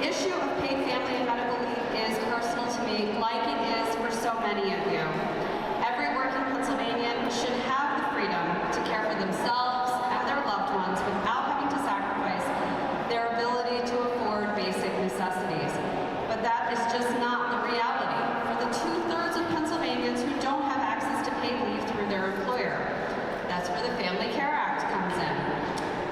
issue of paid family and medical leave is personal to me, like it is for so many of you. Every working Pennsylvanian should have the freedom to care for themselves and their loved ones without having to sacrifice their ability to afford basic necessities. But that is just not the reality for the 2/3 of Pennsylvanians who don't have access to paid leave through their employer. That's where the Family Care Act comes in.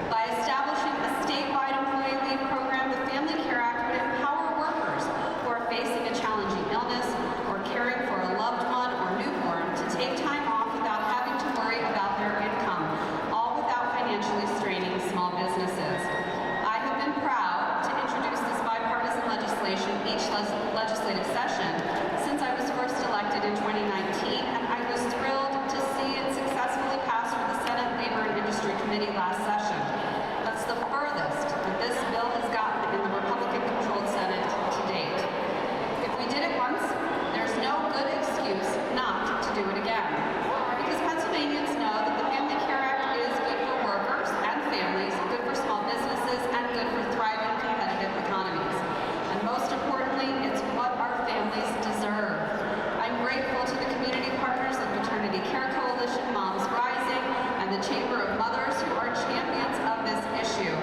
By establishing a statewide employee leave program, the Family Care Act would empower workers who are facing a challenging illness or caring for a loved one or newborn to take time off without having to worry about their income, all without financially straining small businesses. I have been proud to introduce this bipartisan legislation each legislative session since I was first elected in 2019, and I was thrilled to see it successfully pass through the Senate Labor and Industry Committee last session. That's the furthest that this bill has gotten in the Republican-controlled Senate to date. If we did it once, there's no good excuse not to do it again. Because Pennsylvanians know that the Family Care Act is good for workers and families, good for small businesses, and good for thriving competitive economies. And most importantly, it's what our families deserve. I'm grateful to the community partners of Maternity Care Coalition, Moms Rising, and the Chamber of Mothers who are champions of this issue.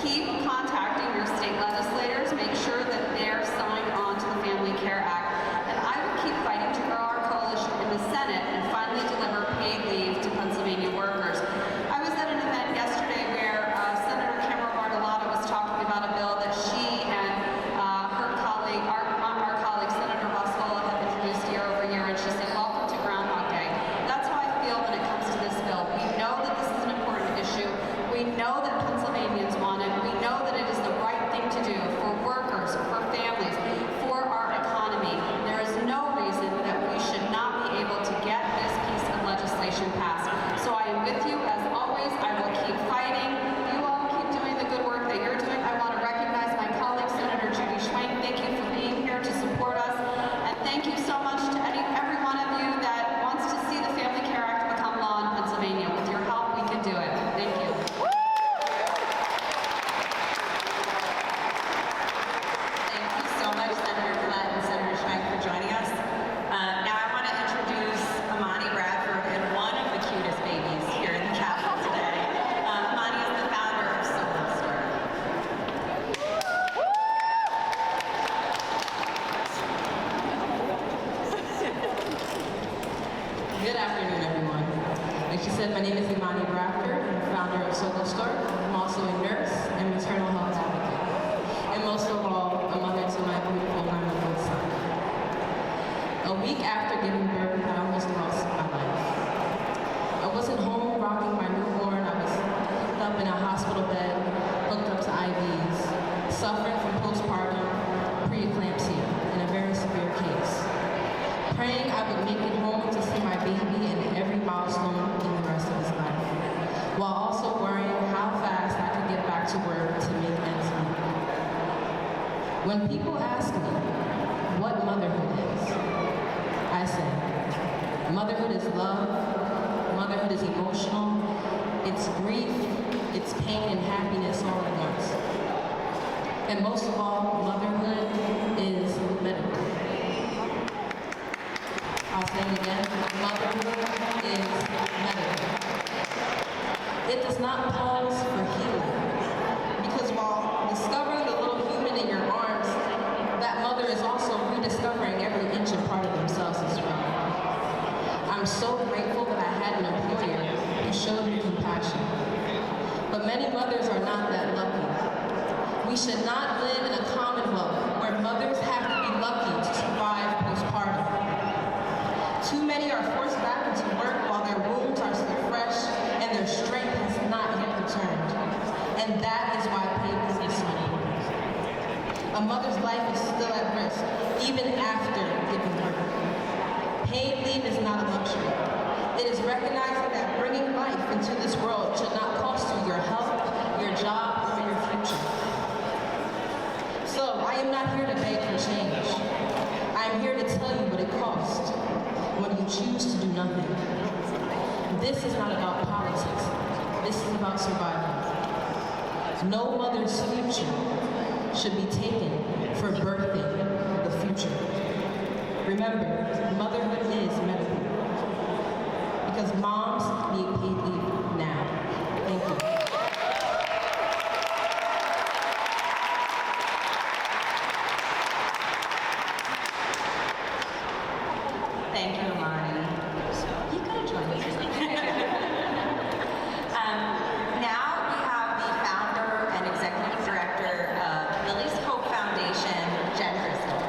Keep contacting your state legislators, make sure that they're signed on to the Family Care Act, and I will keep fighting to grow our coalition in the Senate and finally deliver paid leave to Pennsylvania workers. I was at an event yesterday where Senator Tamara Bartolotta was talking about a bill that she and her colleague, our colleague Senator Roscola, have introduced year over year, and she said, "Welcome to Groundhog Day." That's how I feel when it comes to this bill. We know that this is an important issue. We know that Pennsylvanians want it. We know that it is the right thing to do for workers, for families, for our economy. There is no reason that we should not be able to get this piece of legislation passed. So I am with you as always. I will keep fighting. You all keep doing the good work that you're doing. I want to recognize my colleague, Senator Judy Schwenk. Thank you for being here to support us. And thank you so much to every one of you that wants to see the Family Care Act become law in Pennsylvania. With your help, we can do it. Thank you. Thank you so much, Senator Collette and Senator Schwenk, for joining us. Now I want to introduce Amani Bradford and one of the cutest babies here in the Capitol today. Amani is the founder of Solo Store. Good afternoon, everyone. Like she said, my name is Imani Bradford. I'm founder of Solo Store. I'm also a nurse and maternal health advocate. And most of all, a mother to my beautiful 9-month-old son. A week after giving birth, I almost lost my life. I wasn't home rocking my newborn. I was hooked up in a hospital bed, hooked up to IVs, suffering from postpartum preeclampsia in a very severe case. Praying I would make it home to see my baby in every milestone in the rest of his life, while also worrying how fast I could get back to work to make ends meet. When people ask me what motherhood is, I say, motherhood is love, motherhood is emotional, it's grief, it's pain and happiness all at once. And most of all, motherhood is medical. I'll say it again, motherhood is medical. It does not pause for healing, because while discovering the little human in your arms, that mother is also rediscovering every inch and part of themselves as well. I'm so grateful that I had an employer who showed me compassion. But many mothers are not that lucky. We should not live in a commonwealth where mothers have to be lucky to survive postpartum. Too many are forced back into work while their wounds are still fresh and their strength has not yet returned. And that is why paid leave is so important. A mother's life is still at risk, even after giving birth. Paid leave is not a luxury. It is recognizing that bringing life into this world should not cost you your health, your job, or your future. So, I am not here to beg for change. I am here to tell you what it costs when you choose to do nothing. This is not about politics. This is about survival. No mother's future should be taken for birthing the future. Remember, motherhood is medical. Because moms need paid leave now. Thank you. Thank you, Amani. You could have joined us. Now we have the founder and executive director of Lily's Hope Foundation, Jen Crystal.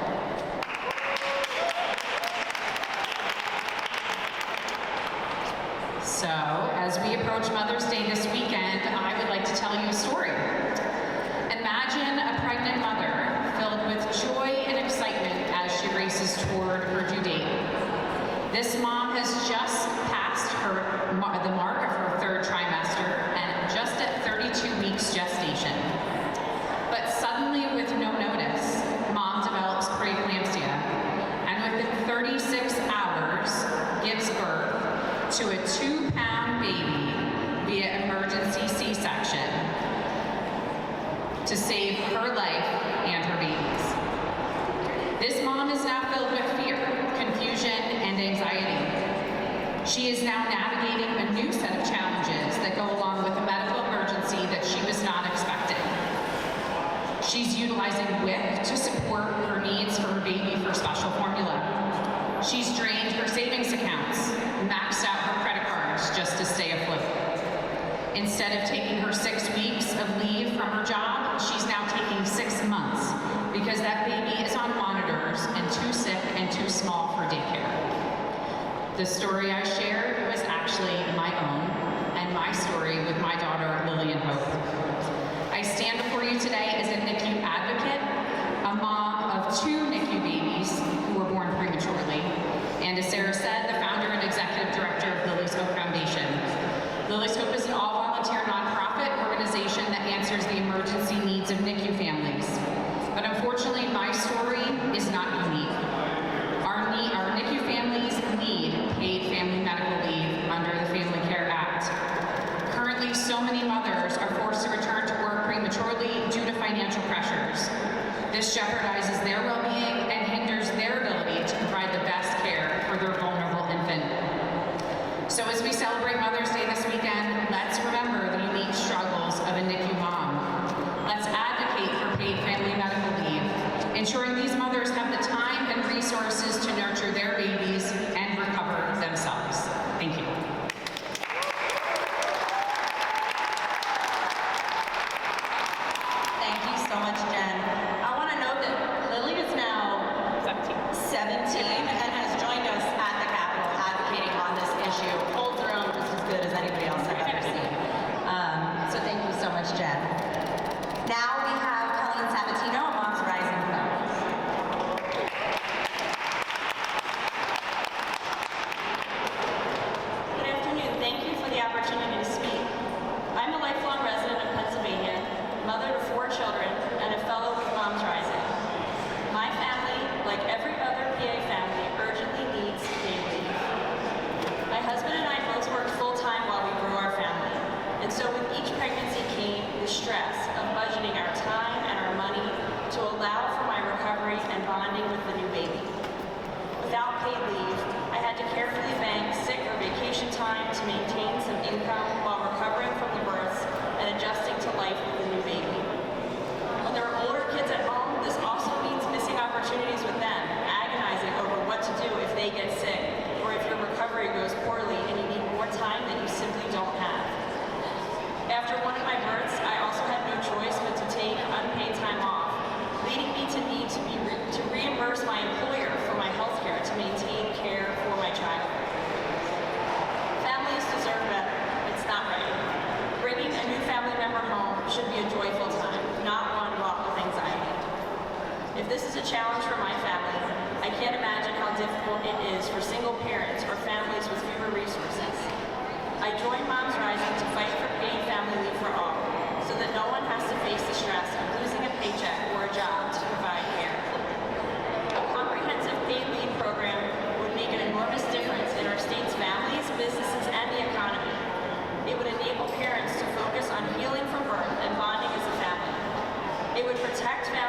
So, as we approach Mother's Day this weekend, I would like to tell you a story. Imagine a pregnant mother filled with joy and excitement as she races toward her due date. This mom has just passed the mark of her third trimester and just at 32 weeks gestation. But suddenly, with no notice, mom develops preeclampsia and within 36 hours gives birth to a 2-pound baby via emergency C-section to save her life and her baby's. This mom is now filled with fear, confusion, and anxiety. She is now navigating a new set of challenges that go along with a medical emergency that she was not expecting. She's utilizing WIC to support her needs for her baby for special formula. She's drained her savings accounts, maxed out her credit cards just to stay afloat. Instead of taking her 6 weeks of leave from her job, she's now taking 6 months because that baby is on monitors and too sick and too small for daycare. The story I shared was actually my own and my story with my daughter, Lillian Hope. I stand before you today as a NICU advocate, a mom of 2 NICU babies who were born prematurely, and as Sarah said, the founder and executive director of Lily's Hope Foundation. Lily's Hope is an all-volunteer nonprofit organization that answers the emergency needs of NICU families. But unfortunately, my story is not unique. Our NICU families need paid family medical leave under the Family Care Act. Currently, so many mothers are forced to return to work prematurely due to financial pressures. This jeopardizes their well-being and hinders their ability to provide the best care for their vulnerable infant. So as we celebrate Mother's Day this weekend, let's remember the unique struggles of a NICU mom. Let's advocate for paid family medical leave, ensuring these mothers have the time and resources to nurture their babies and recover themselves. Thank you. Thank you so much, Jen. I want to note that Lily is now 17 and has joined us at the Capitol advocating on this issue. Holds her own just as good as anybody else I've ever seen. So thank you so much, Jen. Now we have Colleen Sabatino, a Moms Rising fellow. Good afternoon. Thank you for the opportunity to speak. I'm a lifelong resident of Pennsylvania, mother to 4 children, and a fellow with Moms Rising. My family, like every other PA family, urgently needs paid leave. My husband and I both worked full-time while we grew our family, and so with each pregnancy came the stress of budgeting our time and our money to allow for my recovery and bonding with the new baby. Without paid leave, I had to carefully bank sick or vacation time to maintain some income while recovering from the births and adjusting to life with the new baby. When there are older kids at home, this also means missing opportunities with them, agonizing over what to do if they get sick or if your recovery goes poorly and you need more time that you simply don't have. After one of my births, I also had no choice but to take unpaid time off, leading me to need to reimburse my employer for my health care to maintain care for my child. Families deserve better. It's not right. Bringing a new family member home should be a joyful time, not one wrought with anxiety. If this is a challenge for my family, I can't imagine how difficult it is for single parents or families with fewer resources. I joined Moms Rising to fight for paid family leave for all, so that no one has to face the stress of losing a paycheck or a job to provide care. A comprehensive paid leave program would make an enormous difference in our state's families, businesses, and the economy. It would enable parents to focus on healing from birth and bonding as a family. It would protect families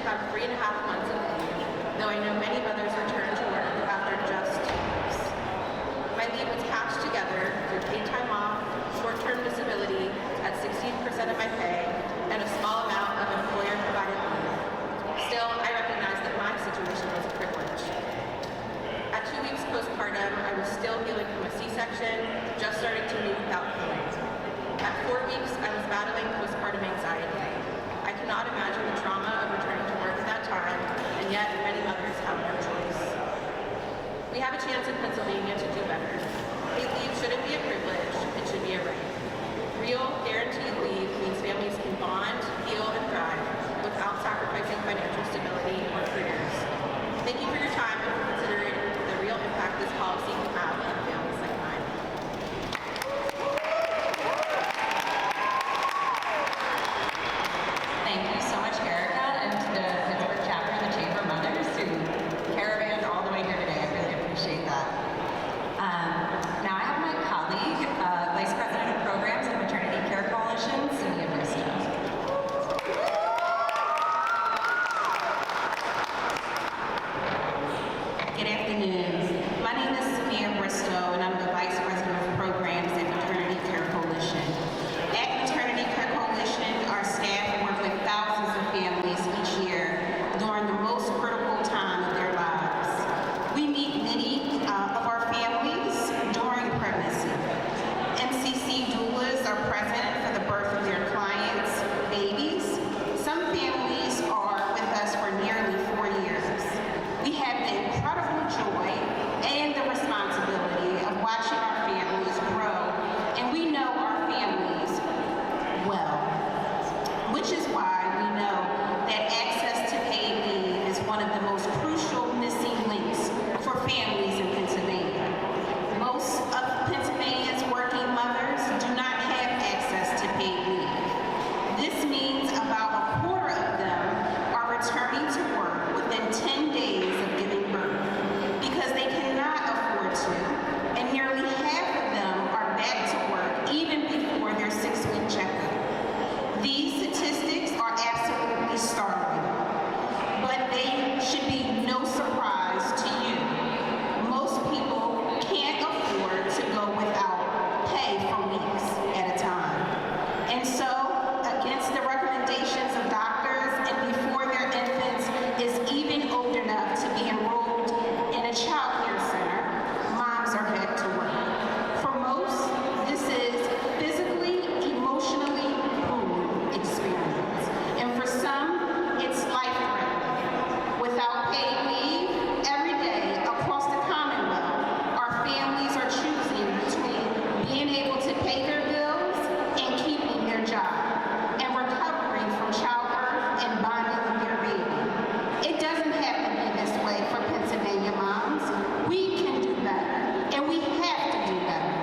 have 3.5 months of leave, though I know many mothers return to work after just 2 weeks. My leave was patched together through paid time off, short-term disability at 16% of my pay, and a small amount of employer-provided leave. Still, I recognize that my situation was a privilege. At 2 weeks postpartum, I was still healing from a C-section, just starting to move without pain. At 4 weeks, I was battling postpartum anxiety. I cannot imagine the trauma of returning to work at that time, and yet many mothers have no choice. We have a chance in Pennsylvania to do better. Paid leave shouldn't be a privilege, it should be a right. Real, guaranteed leave means families can bond, heal, and thrive without sacrificing financial stability or careers. Thank you for your time and for considering the real impact this policy can have on families like mine. Thank you so much, Erica, and to the Pittsburgh chapter of the Chamber of Mothers who caravanned all the way here today. I really appreciate that. Now I have my colleague, Vice President of Programs at Maternity Care Coalition, Cynthia Bristow. Good afternoon. My name is Cynthia Bristow, and I'm the Vice President of Programs at Maternity Care Coalition. At Maternity Care Coalition, our staff work with thousands of families each year during the most critical time of their lives. We meet many of our families during pregnancy. MCC doulas are present for the birth of their clients' babies. Some families are with us for nearly 4 years. We have the incredible joy and the responsibility of watching our families grow, and we know our families well, which is why we know that access to paid leave is one of the most crucial missing links for families in Pennsylvania. Most of Pennsylvania's working mothers do not have access to paid leave. This means about a quarter of them are returning to work within 10 days of giving birth because they cannot afford to, and nearly half of them are back to work even before their 6-week checkup. These statistics are absolutely startling, but they should be no surprise to you. Most people can't afford to go without pay for weeks at a time. And so, against the recommendations of doctors and before their infants is even old enough to be enrolled in a child care center, moms are back to work. For most, this is physically, emotionally grueling experience. And for some, it's life-threatening. Without paid leave, every day across the Commonwealth, our families are choosing between being able to pay their bills and keeping their job, and recovering from childbirth and bonding with their baby. It doesn't have to be this way for Pennsylvania moms. We can do better, and we have to do better.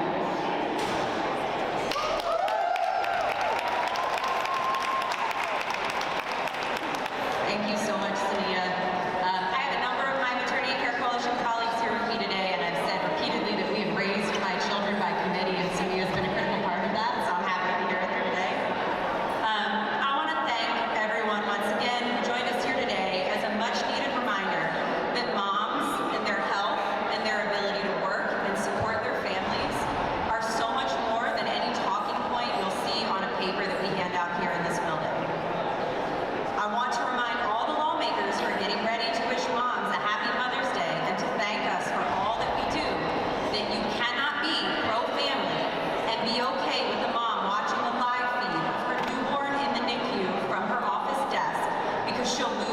Thank you so much, Cynthia. I have a number of my Maternity Care Coalition colleagues here with me today, and I've said repeatedly that we have raised my children by committee, and Cynthia's been a critical part of that, so I'm happy to be here with her today. I want to thank everyone once again who joined us here today as a much-needed reminder that moms and their health and their ability to work and support their families are so much more than any talking point you'll see on a paper that we hand out here in this building. I want to remind all the lawmakers who are getting ready to wish moms a happy Mother's Day and to thank us for all that we do, that you cannot be pro-family and be okay with a mom watching a live feed of her newborn in the NICU from her office desk because she'll lose